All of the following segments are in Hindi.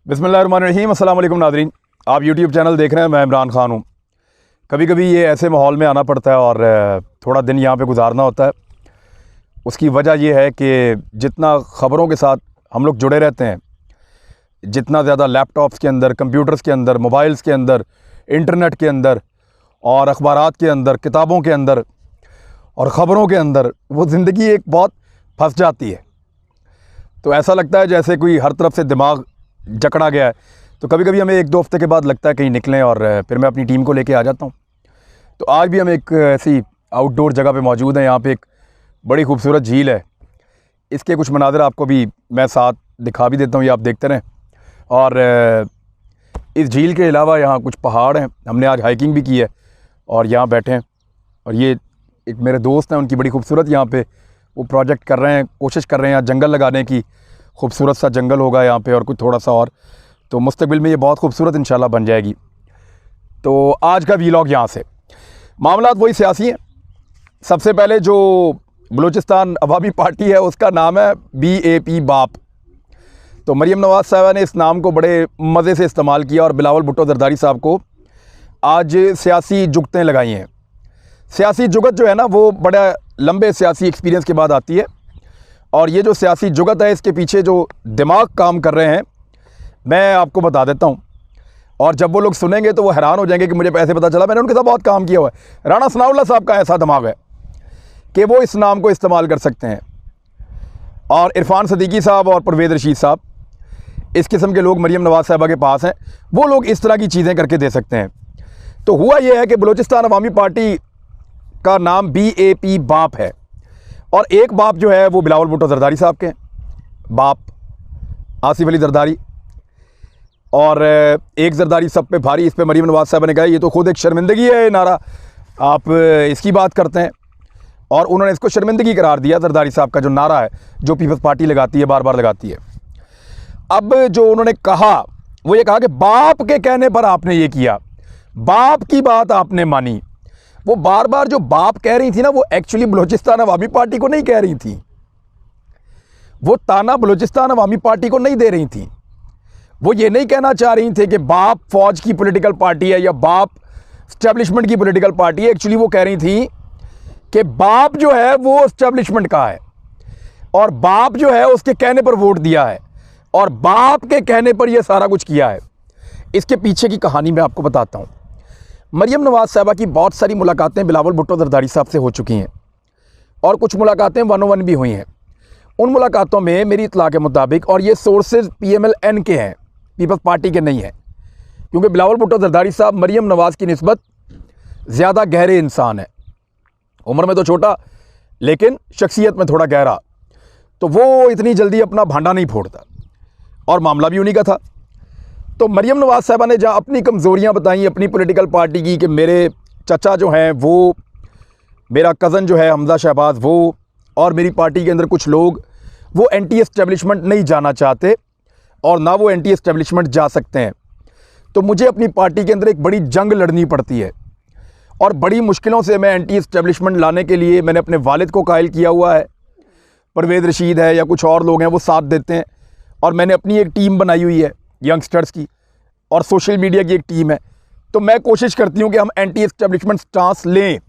बिस्मिल्लाहिर्रहमानिर्रहीम। अस्सलाम वालेकुम नाज़रीन, आप यूट्यूब चैनल देख रहे हैं। मैं इमरान ख़ान हूँ। कभी कभी ये ऐसे माहौल में आना पड़ता है और थोड़ा दिन यहाँ पे गुजारना होता है। उसकी वजह यह है कि जितना ख़बरों के साथ हम लोग जुड़े रहते हैं, जितना ज़्यादा लैपटॉप्स के अंदर, कंप्यूटर्स के अंदर, मोबाइल्स के अंदर, इंटरनेट के अंदर और अखबारात के अंदर, किताबों के अंदर और ख़बरों के अंदर वो ज़िंदगी एक बहुत फंस जाती है। तो ऐसा लगता है जैसे कोई हर तरफ से दिमाग जकड़ा गया है। तो कभी कभी हमें एक दो हफ्ते के बाद लगता है कहीं निकलें और फिर मैं अपनी टीम को लेके आ जाता हूँ। तो आज भी हम एक ऐसी आउटडोर जगह पे मौजूद हैं। यहाँ पे एक बड़ी खूबसूरत झील है। इसके कुछ मनाज़र आपको भी मैं साथ दिखा भी देता हूँ, ये आप देखते रहें। और इस झील के अलावा यहाँ कुछ पहाड़ हैं। हमने आज हाइकिंग भी की है और यहाँ बैठे हैं। और ये एक मेरे दोस्त हैं, उनकी बड़ी खूबसूरत यहाँ पे वो प्रोजेक्ट कर रहे हैं, कोशिश कर रहे हैं यहाँ जंगल लगाने की। खूबसूरत सा जंगल होगा यहाँ पे और कुछ थोड़ा सा और, तो मुस्तकबिल में ये बहुत खूबसूरत इंशाल्लाह बन जाएगी। तो आज का वीलॉग यहाँ से मामलात वही सियासी हैं। सबसे पहले जो बलूचिस्तान अवामी पार्टी है उसका नाम है BAP बाप। तो मरीम नवाज़ साहबा ने इस नाम को बड़े मज़े से इस्तेमाल किया और बिलावल भुट्टो ज़रदारी साहब को आज सियासी जुगतें लगाई हैं। सियासी जुगत जो है ना, वो बड़ा लंबे सियासी एक्सपीरियंस के बाद आती है। और ये जो सियासी जुगत है, इसके पीछे जो दिमाग काम कर रहे हैं मैं आपको बता देता हूँ। और जब वो लोग सुनेंगे तो वो हैरान हो जाएंगे कि मुझे ऐसे पता चला, मैंने उनके साथ बहुत काम किया हुआ है। राणा सनाउल्लाह साहब का ऐसा दिमाग है कि वो इस नाम को इस्तेमाल कर सकते हैं। और इरफान सदीकी साहब और परवेज़ रशीद साहब, इस किस्म के लोग मरीम नवाज़ साहबा के पास हैं। वो लोग इस तरह की चीज़ें करके दे सकते हैं। तो हुआ ये है कि बलूचिस्तान अवामी पार्टी का नाम BAP बाप है। और एक बाप जो है वो बिलावल भुट्टो ज़रदारी साहब के बाप, आसिफ अली ज़रदारी। और एक ज़रदारी सब पे भारी। इस पे मरीम नवाज़ साहब ने कहा ये तो खुद एक शर्मिंदगी है, ये नारा आप इसकी बात करते हैं। और उन्होंने इसको शर्मिंदगी करार दिया, ज़रदारी साहब का जो नारा है, जो पीपल्स पार्टी लगाती है, बार बार लगाती है। अब जो उन्होंने कहा वो ये कहा कि बाप के कहने पर आपने ये किया, बाप की बात आपने मानी। वो बार बार जो बाप कह रही थी ना, वो एक्चुअली बलूचिस्तान अवामी पार्टी को नहीं कह रही थी। वो ताना बलूचिस्तान अवामी पार्टी को नहीं दे रही थी। वो ये नहीं कहना चाह रही थी कि बाप फौज की पॉलिटिकल पार्टी है या बाप एस्टेब्लिशमेंट की पॉलिटिकल पार्टी है। एक्चुअली वो कह रही थी कि बाप जो है वो एस्टेब्लिशमेंट का है और बाप जो है उसके कहने पर वोट दिया है और बाप के कहने पर यह सारा कुछ किया है। इसके पीछे की कहानी मैं आपको बताता हूँ। मरीम नवाज़ साहबा की बहुत सारी मुलाकातें बिलावल भुट्टो ज़रदारी साहब से हो चुकी हैं और कुछ मुलाकातें 1-on-1 भी हुई हैं। उन मुलाकातों में मेरी इत्तला के मुताबिक, और ये सोर्सेज PMLN के हैं, पीपल्स पार्टी के नहीं हैं, क्योंकि बिलावल भुट्टो ज़रदारी साहब मरीम नवाज़ की निस्बत ज़्यादा गहरे इंसान है। उम्र में तो छोटा लेकिन शख्सियत में थोड़ा गहरा। तो वो इतनी जल्दी अपना भांडा नहीं फोड़ता और मामला भी उन्हीं का था। तो मरीम नवाज़ साहबा ने जहाँ अपनी कमज़ोरियाँ बताई अपनी पॉलिटिकल पार्टी की, कि मेरे चचा जो हैं वो, मेरा कज़न जो है हमज़ा शहबाज वो, और मेरी पार्टी के अंदर कुछ लोग वो एंटी एस्टेब्लिशमेंट नहीं जाना चाहते और ना वो एंटी एस्टेब्लिशमेंट जा सकते हैं। तो मुझे अपनी पार्टी के अंदर एक बड़ी जंग लड़नी पड़ती है और बड़ी मुश्किलों से मैं एंटी एस्टेब्लिशमेंट लाने के लिए मैंने अपने वालिद को कायल किया हुआ है। परवेज़ रशीद है या कुछ और लोग हैं वो साथ देते हैं। और मैंने अपनी एक टीम बनाई हुई है यंगस्टर्स की और सोशल मीडिया की एक टीम है। तो मैं कोशिश करती हूँ कि हम एंटी एस्टेब्लिशमेंट स्टांस लें।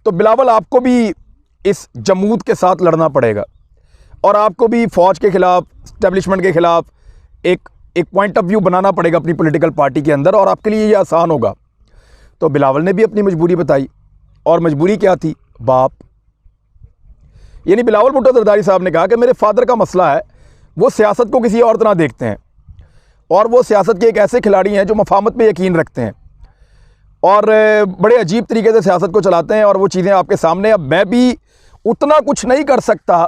तो बिलावल, आपको भी इस जमूत के साथ लड़ना पड़ेगा और आपको भी फ़ौज के ख़िलाफ़, एस्टेब्लिशमेंट के ख़िलाफ़ एक पॉइंट ऑफ व्यू बनाना पड़ेगा अपनी पॉलिटिकल पार्टी के अंदर, और आपके लिए ये आसान होगा। तो बिलावल ने भी अपनी मजबूरी बताई, और मजबूरी क्या थी? बाप। यानी बिलावल भुट्टो ज़रदारी साहब ने कहा कि मेरे फादर का मसला है, वो सियासत को किसी और तरह देखते हैं और वो सियासत के एक ऐसे खिलाड़ी हैं जो मफाहमत पे यकीन रखते हैं और बड़े अजीब तरीके से सियासत को चलाते हैं। और वो चीज़ें आपके सामने। अब मैं भी उतना कुछ नहीं कर सकता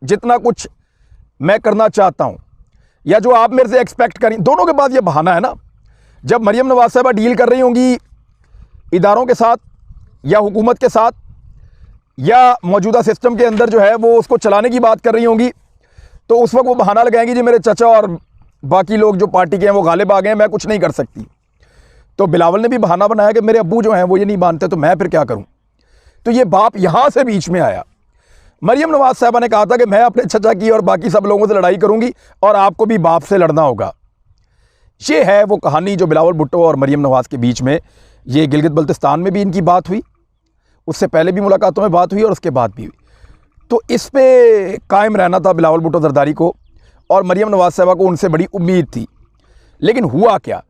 जितना कुछ मैं करना चाहता हूँ या जो आप मेरे से एक्सपेक्ट करें। दोनों के बाद ये बहाना है ना, जब मरीम नवाज़ साहबा डील कर रही होंगी इदारों के साथ या हुकूमत के साथ या मौजूदा सिस्टम के अंदर जो है वो उसको चलाने की बात कर रही होंगी, तो उस वक्त वो बहाना लगाएंगी जी मेरे चचा और बाकी लोग जो पार्टी के हैं वो गालिब आ गए हैं, मैं कुछ नहीं कर सकती। तो बिलावल ने भी बहाना बनाया कि मेरे अब्बू जो हैं वो ये नहीं मानते, तो मैं फिर क्या करूं। तो ये बाप यहाँ से बीच में आया। मरीम नवाज़ साहबा ने कहा था कि मैं अपने चचा की और बाकी सब लोगों से लड़ाई करूंगी और आपको भी बाप से लड़ना होगा। ये है वो कहानी जो बिलावल भुट्टो और मरीम नवाज़ के बीच में, ये गिलगित बल्तिस्तान में भी इनकी बात हुई, उससे पहले भी मुलाकातों में बात हुई और उसके बाद भी हुई। तो इस पे कायम रहना था बिलावल भुट्टो जरदारी को, और मरीम नवाज़ साहबा को उनसे बड़ी उम्मीद थी। लेकिन हुआ क्या,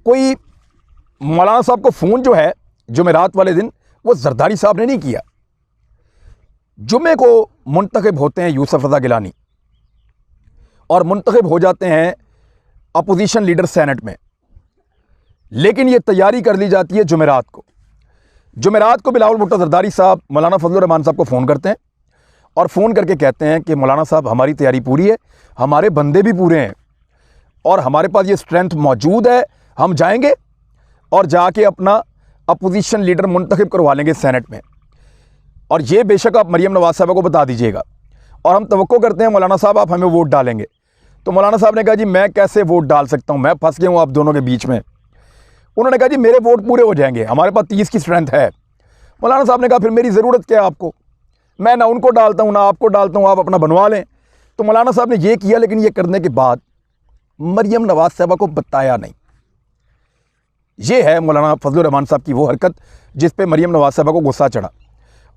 कोई मौलाना साहब को फ़ोन जो है जुमेरात वाले दिन वो जरदारी साहब ने नहीं किया। जुमे को मुंतखब होते हैं यूसुफ रज़ा गिलानी और मुंतखब हो जाते हैं अपोजिशन लीडर सेनेट में, लेकिन ये तैयारी कर ली जाती है जुमेरात को। जुमेरात को बिलावल भुट्टो जरदारी साहब मौलाना फजलुर रहमान साहब को फ़ोन करते हैं और फ़ोन करके कहते हैं कि मौलाना साहब हमारी तैयारी पूरी है, हमारे बंदे भी पूरे हैं और हमारे पास ये स्ट्रेंथ मौजूद है, हम जाएंगे और जाके अपना अपोजिशन लीडर मुंतखब करवा लेंगे सेनेट में, और ये बेशक आप मरीम नवाज़ साहबा को बता दीजिएगा और हम तवक्को करते हैं मौलाना साहब आप हमें वोट डालेंगे। तो मौलाना साहब ने कहा जी मैं कैसे वोट डाल सकता हूँ, मैं फंस गया हूँ आप दोनों के बीच में। उन्होंने कहा जी मेरे वोट पूरे हो जाएंगे, हमारे पास 30 की स्ट्रेंथ है। मौलाना साहब ने कहा फिर मेरी ज़रूरत क्या है आपको, मैं ना उनको डालता हूँ ना आपको डालता हूँ, आप अपना बनवा लें। तो मौलाना साहब ने ये किया, लेकिन ये करने के बाद मरीम नवाज़ साहबा को बताया नहीं। ये है मौलाना फजलुर रहमान साहब की वो हरकत जिस पे मरीम नवाज़ साहबा को गुस्सा चढ़ा,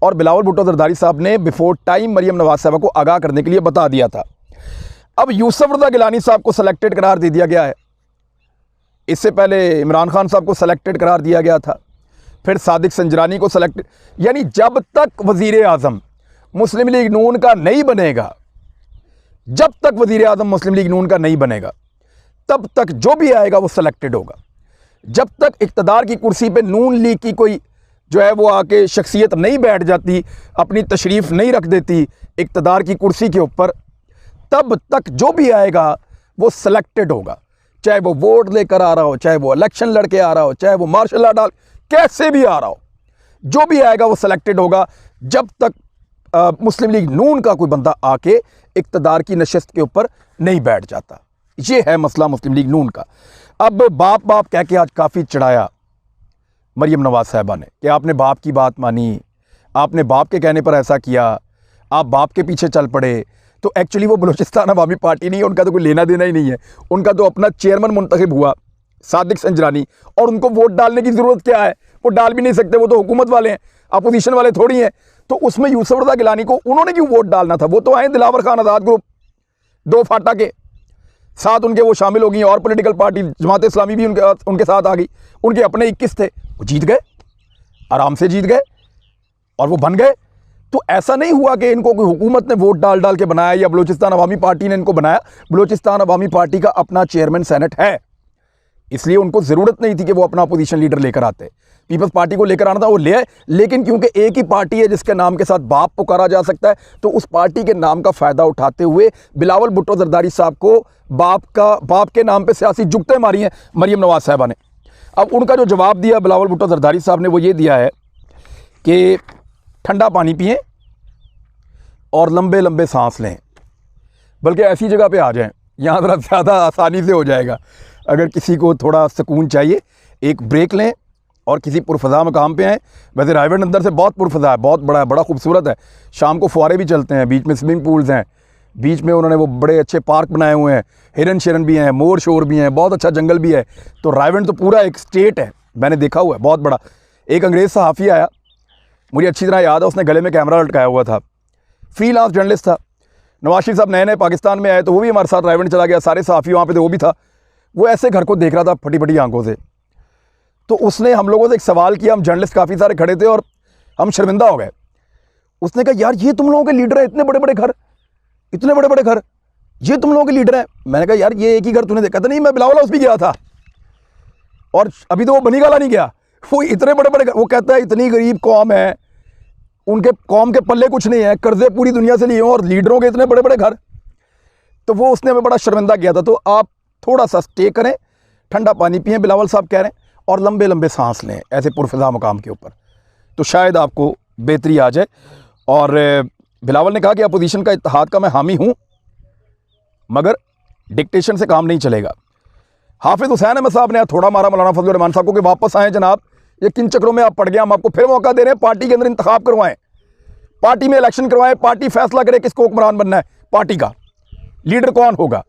और बिलावल भुट्टो जरदारी साहब ने बिफोर टाइम मरीम नवाज़ साहबा को आगाह करने के लिए बता दिया था। अब यूसुफ रज़ा गिलानी साहब को सेलेक्टेड करार दे दिया गया है, इससे पहले इमरान खान साहब को सेलेक्टेड करार दिया गया था, फिर सादिक संजरानी को सेलेक्टेड। यानी जब तक वज़ीर आज़म मुस्लिम लीग नून का नहीं बनेगा, जब तक वज़ीर आज़म मुस्लिम लीग नून का नहीं बनेगा, तब तक जो भी आएगा वो सेलेक्टेड होगा। जब तक इक़्तिदार की कुर्सी पे नून लीग की कोई जो है वो आके शख्सियत नहीं बैठ जाती, अपनी तशरीफ़ नहीं रख देती इक़्तिदार की कुर्सी के ऊपर, तब तक जो भी आएगा वो सेलेक्टेड होगा। चाहे वो वोट लेकर आ रहा हो, चाहे वो इलेक्शन लड़के आ रहा हो, चाहे वो मार्शल लॉ डाल कैसे भी आ रहा हो, जो भी आएगा वो सेलेक्टेड होगा। जब तक मुस्लिम लीग नून का कोई बंदा आके इक़्तिदार की नशस्त के ऊपर नहीं बैठ जाता। ये है मसला मुस्लिम लीग नून का। अब बाप बाप कह के आज काफ़ी चिढ़ाया मरीम नवाज़ साहबा ने कि आपने बाप की बात मानी, आपने बाप के कहने पर ऐसा किया, आप बाप के पीछे चल पड़े। तो एक्चुअली वो बलूचिस्तान अवामी पार्टी नहीं है, उनका तो कोई लेना देना ही नहीं है, उनका तो अपना चेयरमैन मुंतखब हुआ सादिक संजरानी, और उनको वोट डालने की ज़रूरत क्या है, वो डाल भी नहीं सकते, वो तो हुकूमत वाले हैं, अपोजिशन वाले थोड़ी हैं। तो उसमें यूसुफ रज़ा गिलानी को उन्होंने क्यों वोट डालना था, वो तो आए दिलावर खान आज़ाद ग्रुप 2 फाटा के साथ, उनके वो शामिल हो गई और पॉलिटिकल पार्टी जमात इस्लामी भी उनके साथ आ गई, उनके अपने 21 थे, वो जीत गए, आराम से जीत गए और वो बन गए। तो ऐसा नहीं हुआ कि इनको कोई हुकूमत ने वोट डाल डाल के बनाया या बलूचिस्तान अवामी पार्टी ने इनको बनाया। बलूचिस्तान अवामी पार्टी का अपना चेयरमैन सेनेट है, इसलिए उनको ज़रूरत नहीं थी कि वो अपना अपोजिशन लीडर लेकर आते। पीपल्स पार्टी को लेकर आना था, वो ले आए, लेकिन क्योंकि एक ही पार्टी है जिसके नाम के साथ बाप पुकारा जा सकता है, तो उस पार्टी के नाम का फ़ायदा उठाते हुए बिलावल भुट्टो जरदारी साहब को बाप के नाम पे सियासी जुगतें मारी हैं मरीम नवाज़ साहबा ने। अब उनका जो जवाब दिया बिलावल भुट्टो जरदारी साहब ने वो ये दिया है कि ठंडा पानी पिएं और लंबे लंबे सांस लें, बल्कि ऐसी जगह पे आ जाएं, यहाँ ज़रा ज़्यादा आसानी से हो जाएगा। अगर किसी को थोड़ा सुकून चाहिए, एक ब्रेक लें और किसी पुरफ़ज़ा मकाम पे आएँ। वैसे रायगढ़ अंदर से बहुत पुरफ़ज़ा है, बहुत बड़ा है, बड़ा खूबसूरत है। शाम को फुआरे भी चलते हैं, बीच में स्विमिंग पूल्स हैं, बीच में उन्होंने वो बड़े अच्छे पार्क बनाए हुए हैं, हिरन शिरन भी हैं, मोर शोर भी हैं, बहुत अच्छा जंगल भी है। तो रायगढ़ तो पूरा एक स्टेट है, मैंने देखा हुआ है, बहुत बड़ा। एक अंग्रेज़ सहाफ़ी आया, मुझे अच्छी तरह याद है, उसने गले में कैमरा लटकाया हुआ था, फ्रीलांस जर्नलिस्ट था। नवाज शरीफ साहब नए नए पाकिस्तान में आए तो वो भी हमारे साथ रायगढ़ चला गया, सारे सहाफ़ी वहाँ पे थे, वो भी था। वो ऐसे घर को देख रहा था फटी फटी आंखों से। तो उसने हम लोगों से एक सवाल किया, हम जर्नलिस्ट काफ़ी सारे खड़े थे और हम शर्मिंदा हो गए। उसने कहा यार ये तुम लोगों के लीडर हैं, इतने बड़े बड़े घर, इतने बड़े बड़े घर, ये तुम लोगों के लीडर हैं। मैंने कहा यार ये एक ही घर तूने देखा था? नहीं, मैं बिलावल हाउस भी गया था और अभी तो वो बनी गाला नहीं गया, वो इतने बड़े बड़े घर। वो कहता है इतनी गरीब कौम है, उनके कौम के पल्ले कुछ नहीं है, कर्जे पूरी दुनिया से लिए और लीडरों के इतने बड़े बड़े घर। तो वो उसने हमें बड़ा शर्मिंदा किया था। तो आप थोड़ा सा स्टे करें, ठंडा पानी पिएं, बिलावल साहब कह रहे हैं, और लंबे लंबे सांस लें ऐसे पुरफ़िज़ा मकाम के ऊपर, तो शायद आपको बेहतरी आ जाए। और बिलावल ने कहा कि अपोजिशन का इत्तेहाद का मैं हामी हूँ, मगर डिक्टेशन से काम नहीं चलेगा। हाफिज़ हुसैन अहमद साहब ने थोड़ा मारा मौलाना फजलुर रहमान साहब को कि वापस आएँ जनाब, ये किन चक्रों में आप पड़ गए, हम आपको फिर मौका दे रहे हैं, पार्टी के अंदर इंतखाब करवाएं, पार्टी में इलेक्शन करवाएं, पार्टी फैसला करे किसको हुक्मरान बनना है, पार्टी का लीडर कौन होगा।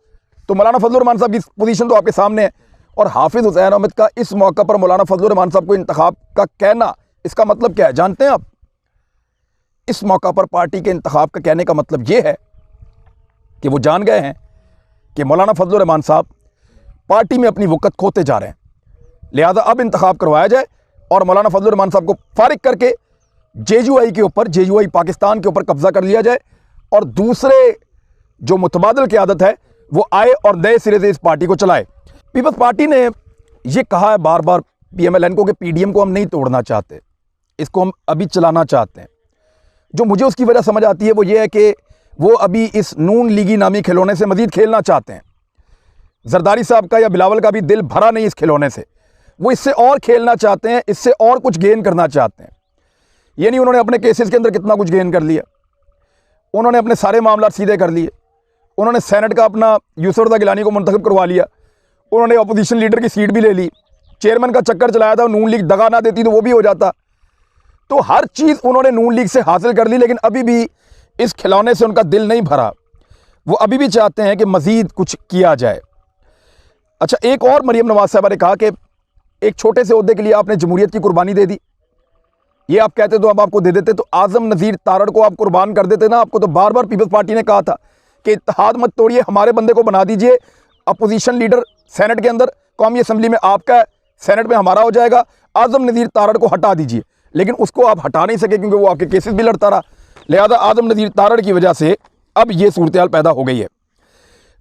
तो मौलाना फजलुर रहमान साहब की पोजीशन तो आपके सामने है, और हाफिज़ हुसैन अहमद का इस मौका पर मौलाना फजलुर रहमान साहब को इंतखाब का कहना, इसका मतलब क्या है जानते हैं आप? इस मौका पर पार्टी के इंतखाब का कहने का मतलब ये है कि वो जान गए हैं कि मौलाना फजलुर रहमान साहब पार्टी में अपनी वक़्त खोते जा रहे हैं, लिहाजा अब इंतखाब करवाया जाए और मौलाना फजलुर रहमान साहब को फारिग करके JUI के ऊपर, JUI पाकिस्तान के ऊपर कब्जा कर लिया जाए और दूसरे जो मुतबादल क़यादत है वो आए और नए सिरे से इस पार्टी को चलाए। पीपल्स पार्टी ने ये कहा है बार बार PMLN को कि PDM को हम नहीं तोड़ना चाहते, इसको हम अभी चलाना चाहते हैं। जो मुझे उसकी वजह समझ आती है वो ये है कि वो अभी इस नून लीगी नामी खिलौने से मज़ीद खेलना चाहते हैं। जरदारी साहब का या बिलावल का भी दिल भरा नहीं इस खिलौने से, वो इससे और खेलना चाहते हैं, इससे और कुछ गेन करना चाहते हैं। ये नहीं उन्होंने अपने केसेस के अंदर कितना कुछ गेन कर लिया, उन्होंने अपने सारे मामला सीधे कर लिए, उन्होंने सेनेट का अपना यूसुफ रज़ा गिलानी को मुंतखब करवा लिया, उन्होंने अपोजिशन लीडर की सीट भी ले ली, चेयरमैन का चक्कर चलाया था, नून लीग दगा ना देती तो वो भी हो जाता। तो हर चीज़ उन्होंने नून लीग से हासिल कर ली, लेकिन अभी भी इस खिलौने से उनका दिल नहीं भरा। वो अभी भी चाहते हैं कि मज़ीद कुछ किया जाए। अच्छा, एक और मरियम नवाज साहबा ने कहा कि एक छोटे से ओहदे के लिए आपने जमहूरियत की कुर्बानी दे दी, ये आप कहते तो अब आपको दे देते, तो आज़म नज़ीर तारड़ को आप कुर्बान कर देते ना। आपको तो बार बार पीपल्स पार्टी ने कहा था कि इत्तेहाद मत तोड़िए, हमारे बंदे को बना दीजिए अपोजिशन लीडर सेनेट के अंदर, कौमी असम्बली में आपका है, सेनेट में हमारा हो जाएगा, आज़म नज़ीर तारड़ को हटा दीजिए। लेकिन उसको आप हटा नहीं सके क्योंकि वो आपके केसेस भी लड़ता रहा, लिहाजा आज़म नज़ीर तारड़ की वजह से अब ये सूरत हाल पैदा हो गई है।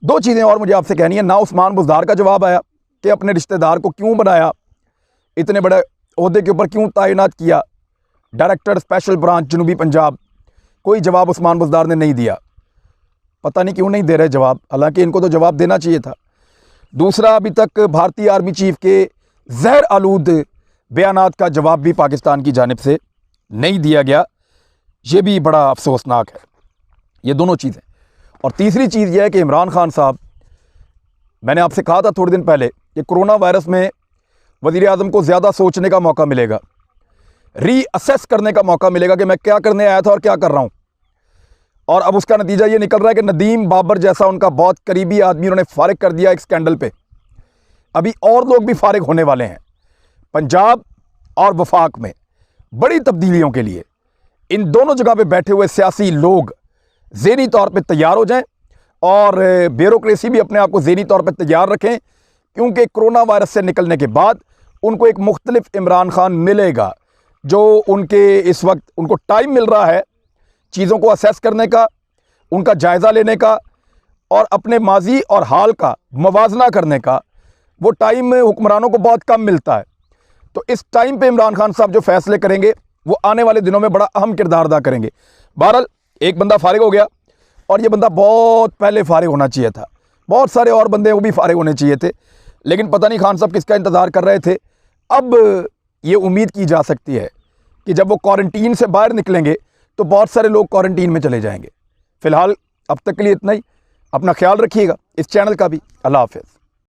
दो चीज़ें और मुझे आपसे कहनी है। ना उस्मान बुज़दार का जवाब आया कि अपने रिश्तेदार को क्यों बनाया, इतने बड़े ओहदे के ऊपर क्यों तैनात किया, डायरेक्टर स्पेशल ब्रांच जनूबी पंजाब, कोई जवाब उस्मान बुज़दार ने नहीं दिया। पता नहीं क्यों नहीं दे रहे जवाब, हालांकि इनको तो जवाब देना चाहिए था। दूसरा, अभी तक भारतीय आर्मी चीफ के जहर आलूद बयानात का जवाब भी पाकिस्तान की जानिब से नहीं दिया गया, ये भी बड़ा अफसोसनाक है। ये दोनों चीज़ें। और तीसरी चीज़ यह है कि इमरान खान साहब, मैंने आपसे कहा था थोड़े दिन पहले कि कोरोना वायरस में वज़ीर आज़म को ज़्यादा सोचने का मौका मिलेगा, रीअसेस करने का मौका मिलेगा कि मैं क्या करने आया था और क्या कर रहा हूँ। और अब उसका नतीजा ये निकल रहा है कि नदीम बाबर जैसा उनका बहुत करीबी आदमी उन्होंने फारिग कर दिया एक स्कैंडल पे। अभी और लोग भी फारिग होने वाले हैं। पंजाब और वफाक में बड़ी तब्दीलियों के लिए इन दोनों जगह पे बैठे हुए सियासी लोग ज़हनी तौर पे तैयार हो जाएं और ब्यूरोक्रेसी भी अपने आप को ज़हनी तौर पे तैयार रखें, क्योंकि कोरोना वायरस से निकलने के बाद उनको एक मुख्तलिफ इमरान खान मिलेगा, जो उनके इस वक्त उनको टाइम मिल रहा है चीज़ों को असेस करने का, उनका जायज़ा लेने का और अपने माजी और हाल का मवाजना करने का। वो टाइम हुक्मरानों को बहुत कम मिलता है। तो इस टाइम पे इमरान खान साहब जो फैसले करेंगे वो आने वाले दिनों में बड़ा अहम किरदार अदा करेंगे। बहरहाल एक बंदा फारिग हो गया और ये बंदा बहुत पहले फारिग होना चाहिए था, बहुत सारे और बंदे वो भी फारिग होने चाहिए थे, लेकिन पता नहीं खान साहब किसका इंतज़ार कर रहे थे। अब ये उम्मीद की जा सकती है कि जब वो क्वारंटीन से बाहर निकलेंगे तो बहुत सारे लोग क्वारंटीन में चले जाएंगे। फ़िलहाल अब तक के लिए इतना ही। अपना ख्याल रखिएगा, इस चैनल का भी। अल्लाह हाफ़िज़।